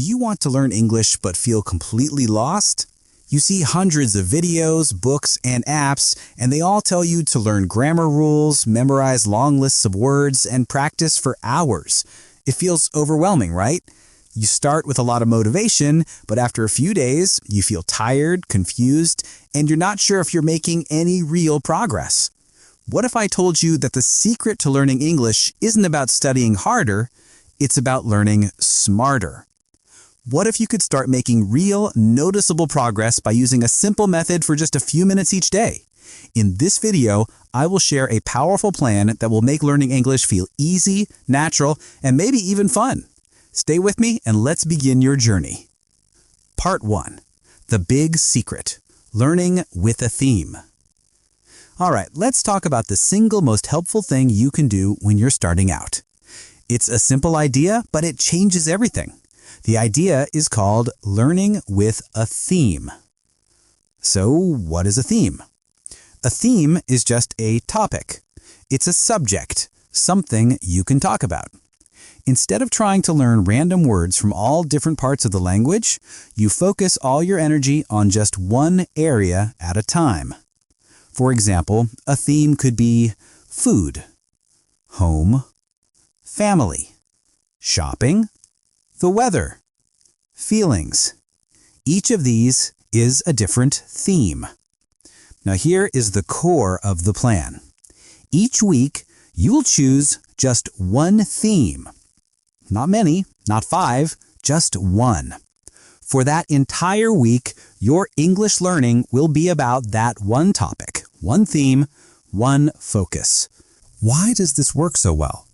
Do you want to learn English but feel completely lost? You see hundreds of videos, books, and apps, and they all tell you to learn grammar rules, memorize long lists of words, and practice for hours. It feels overwhelming, right? You start with a lot of motivation, but after a few days, you feel tired, confused, and you're not sure if you're making any real progress. What if I told you that the secret to learning English isn't about studying harder, it's about learning smarter? What if you could start making real, noticeable progress by using a simple method for just a few minutes each day? In this video, I will share a powerful plan that will make learning English feel easy, natural, and maybe even fun. Stay with me and let's begin your journey. Part 1. The Big Secret. Learning with a Theme. All right, let's talk about the single most helpful thing you can do when you're starting out. It's a simple idea, but it changes everything. The idea is called learning with a theme. So, what is a theme? A theme is just a topic. It's a subject, something you can talk about. Instead of trying to learn random words from all different parts of the language, you focus all your energy on just one area at a time. For example, a theme could be food, home, family, shopping, the weather, feelings. Each of these is a different theme. Now here is the core of the plan. Each week, you will choose just one theme. Not many, not 5, just one. For that entire week, your English learning will be about that one topic, one theme, one focus. Why does this work so well?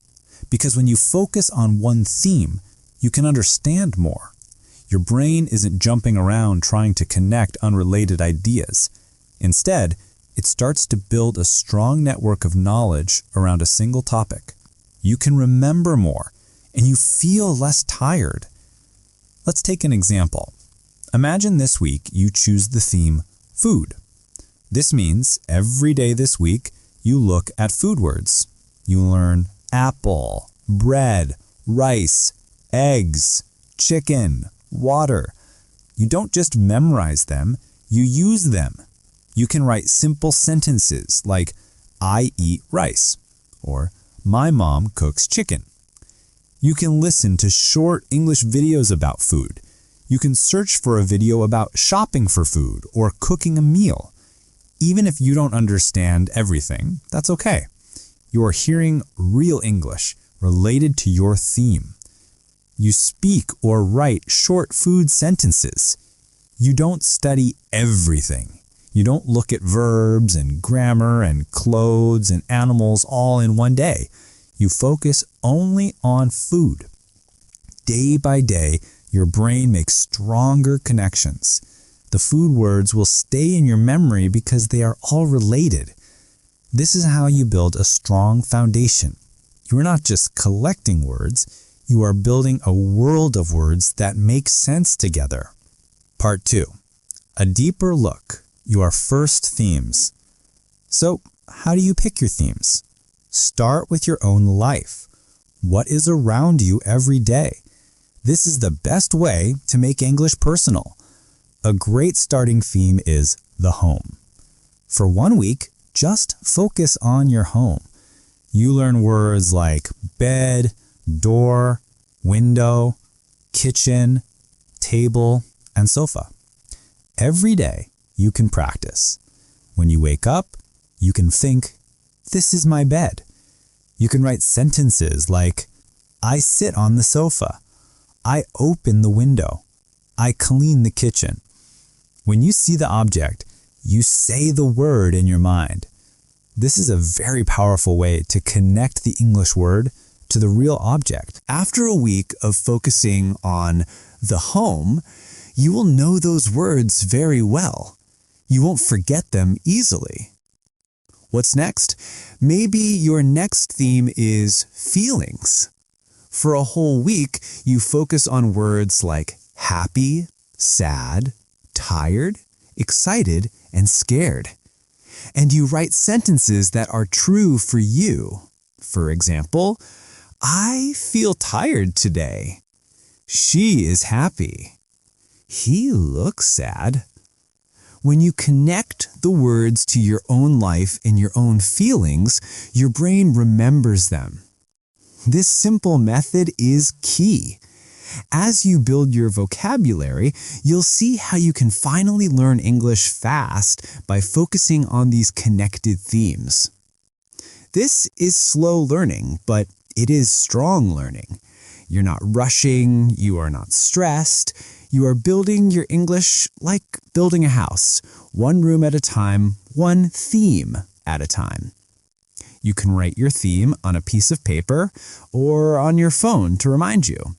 Because when you focus on one theme, you can understand more. Your brain isn't jumping around trying to connect unrelated ideas. Instead, it starts to build a strong network of knowledge around a single topic. You can remember more, and you feel less tired. Let's take an example. Imagine this week you choose the theme food. This means every day this week you look at food words. You learn apple, bread, rice, eggs, chicken, water. You don't just memorize them, you use them. You can write simple sentences like, I eat rice, or my mom cooks chicken. You can listen to short English videos about food. You can search for a video about shopping for food or cooking a meal. Even if you don't understand everything, that's okay. You are hearing real English related to your theme. You speak or write short food sentences. You don't study everything. You don't look at verbs and grammar and clothes and animals all in one day. You focus only on food. Day by day, your brain makes stronger connections. The food words will stay in your memory because they are all related. This is how you build a strong foundation. You are not just collecting words, you are building a world of words that make sense together. Part 2. A deeper look. Your first themes. So, how do you pick your themes? Start with your own life. What is around you every day? This is the best way to make English personal. A great starting theme is the home. For 1 week, just focus on your home. You learn words like bed, door, window, kitchen, table, and sofa. Every day, you can practice. When you wake up, you can think, this is my bed. You can write sentences like, I sit on the sofa. I open the window. I clean the kitchen. When you see the object, you say the word in your mind. This is a very powerful way to connect the English word to the real object. After a week of focusing on the home, you will know those words very well. You won't forget them easily. What's next? Maybe your next theme is feelings. For a whole week, you focus on words like happy, sad, tired, excited, and scared. And you write sentences that are true for you. For example, I feel tired today. She is happy. He looks sad. When you connect the words to your own life and your own feelings, your brain remembers them. This simple method is key. As you build your vocabulary, you'll see how you can finally learn English fast by focusing on these connected themes. This is slow learning, but it is strong learning. You're not rushing, you are not stressed. You are building your English like building a house, one room at a time, one theme at a time. You can write your theme on a piece of paper or on your phone to remind you.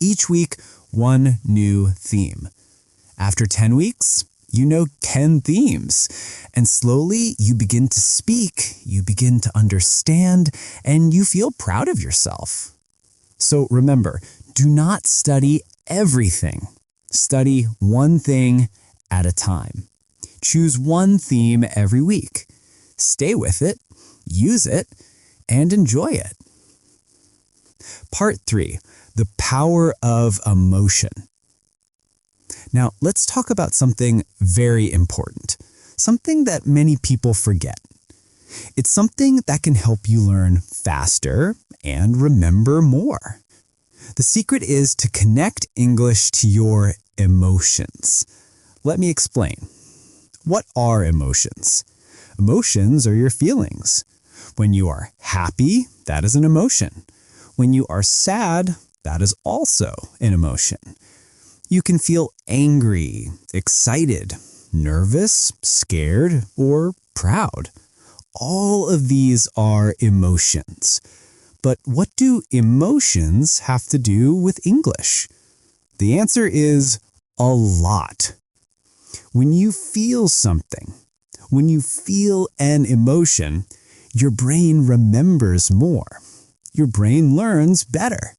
Each week, one new theme. After 10 weeks, you know 10 themes. And slowly, you begin to speak, you begin to understand, and you feel proud of yourself. So remember, do not study everything. Study one thing at a time. Choose one theme every week. Stay with it, use it, and enjoy it. Part 3, the power of emotion. Now, let's talk about something very important, something that many people forget. It's something that can help you learn faster and remember more. The secret is to connect English to your emotions. Let me explain. What are emotions? Emotions are your feelings. When you are happy, that is an emotion. When you are sad, that is also an emotion. You can feel angry, excited, nervous, scared, or proud. All of these are emotions. But what do emotions have to do with English? The answer is a lot. When you feel something, when you feel an emotion, your brain remembers more. Your brain learns better.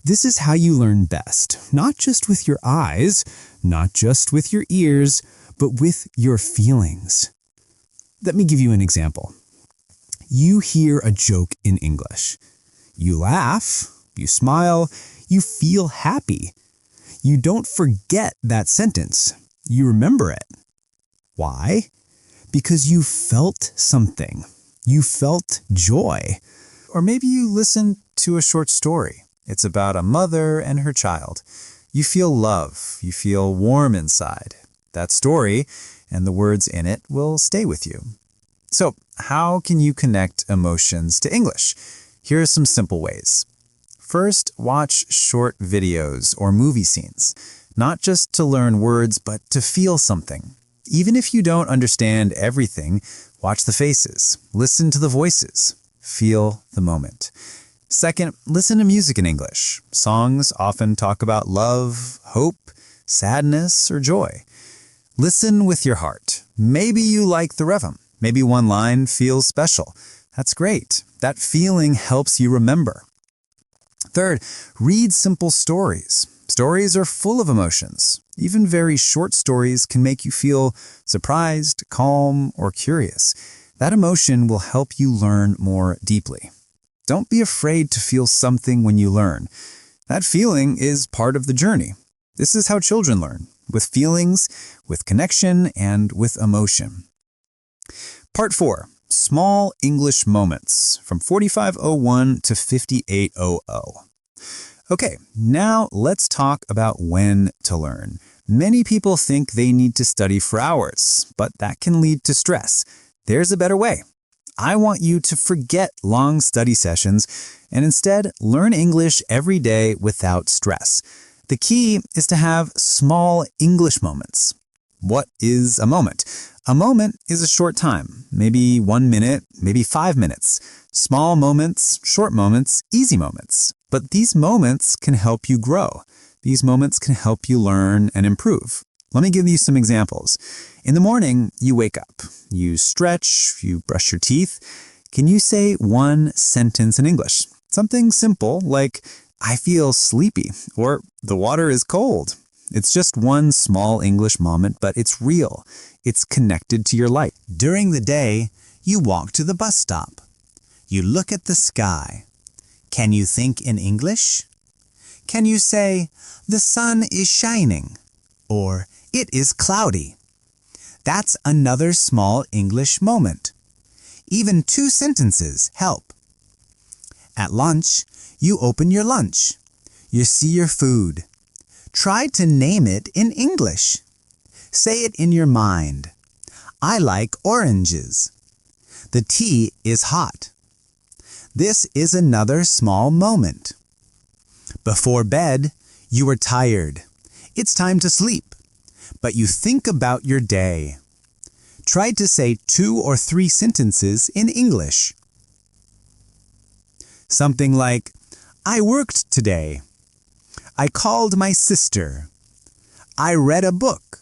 This is how you learn best, not just with your eyes, not just with your ears, but with your feelings. Let me give you an example. You hear a joke in English. You laugh, you smile, you feel happy. You don't forget that sentence. You remember it. Why? Because you felt something. You felt joy. Or maybe you listened to a short story. It's about a mother and her child. You feel love. You feel warm inside. That story and the words in it will stay with you. So, how can you connect emotions to English? Here are some simple ways. First, watch short videos or movie scenes, not just to learn words, but to feel something. Even if you don't understand everything, watch the faces, listen to the voices, feel the moment. Second, listen to music in English. Songs often talk about love, hope, sadness, or joy. Listen with your heart. Maybe you like the rhythm. Maybe one line feels special. That's great. That feeling helps you remember. Third, read simple stories. Stories are full of emotions. Even very short stories can make you feel surprised, calm, or curious. That emotion will help you learn more deeply. Don't be afraid to feel something when you learn. That feeling is part of the journey. This is how children learn, with feelings, with connection, and with emotion. Part 4. Small English moments from 4501 to 5800. Okay, now let's talk about when to learn. Many people think they need to study for hours, but that can lead to stress. There's a better way. I want you to forget long study sessions and instead learn English every day without stress. The key is to have small English moments. What is a moment? A moment is a short time, maybe 1 minute, maybe 5 minutes. Small moments, short moments, easy moments. But these moments can help you grow. These moments can help you learn and improve. Let me give you some examples. In the morning, you wake up, you stretch, you brush your teeth. Can you say one sentence in English? Something simple like, I feel sleepy, or the water is cold. It's just one small English moment, but it's real. It's connected to your life. During the day, you walk to the bus stop. You look at the sky. Can you think in English? Can you say, the sun is shining, or it is cloudy? That's another small English moment. Even 2 sentences help. At lunch, you open your lunch. You see your food. Try to name it in English. Say it in your mind. I like oranges. The tea is hot. This is another small moment. Before bed, you are tired. It's time to sleep, but you think about your day. Try to say 2 or 3 sentences in English. Something like, I worked today. I called my sister. I read a book.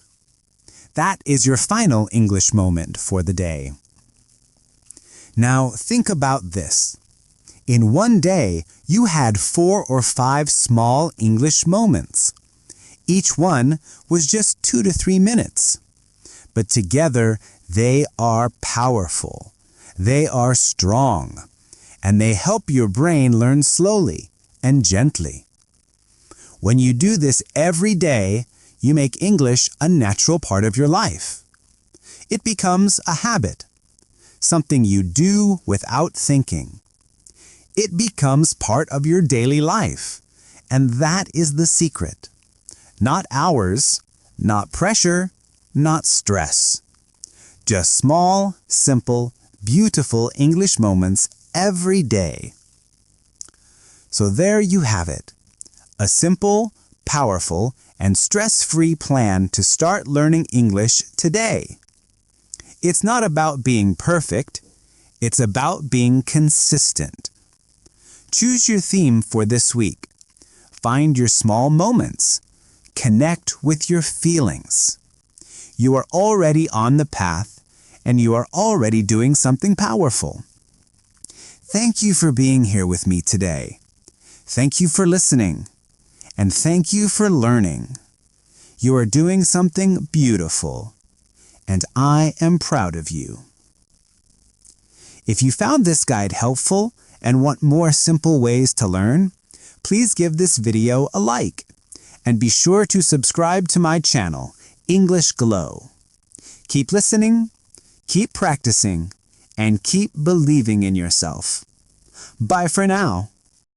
That is your final English moment for the day. Now think about this. In one day, you had 4 or 5 small English moments. Each one was just 2 to 3 minutes. But together, they are powerful. They are strong. And they help your brain learn slowly and gently. When you do this every day, you make English a natural part of your life. It becomes a habit, something you do without thinking. It becomes part of your daily life, and that is the secret. Not hours, not pressure, not stress. Just small, simple, beautiful English moments every day. So there you have it. A simple, powerful, and stress-free plan to start learning English today. It's not about being perfect. It's about being consistent. Choose your theme for this week. Find your small moments. Connect with your feelings. You are already on the path, and you are already doing something powerful. Thank you for being here with me today. Thank you for listening. And thank you for learning. You are doing something beautiful, and I am proud of you. If you found this guide helpful and want more simple ways to learn, please give this video a like, and be sure to subscribe to my channel, English Glow. Keep listening, keep practicing, and keep believing in yourself. Bye for now.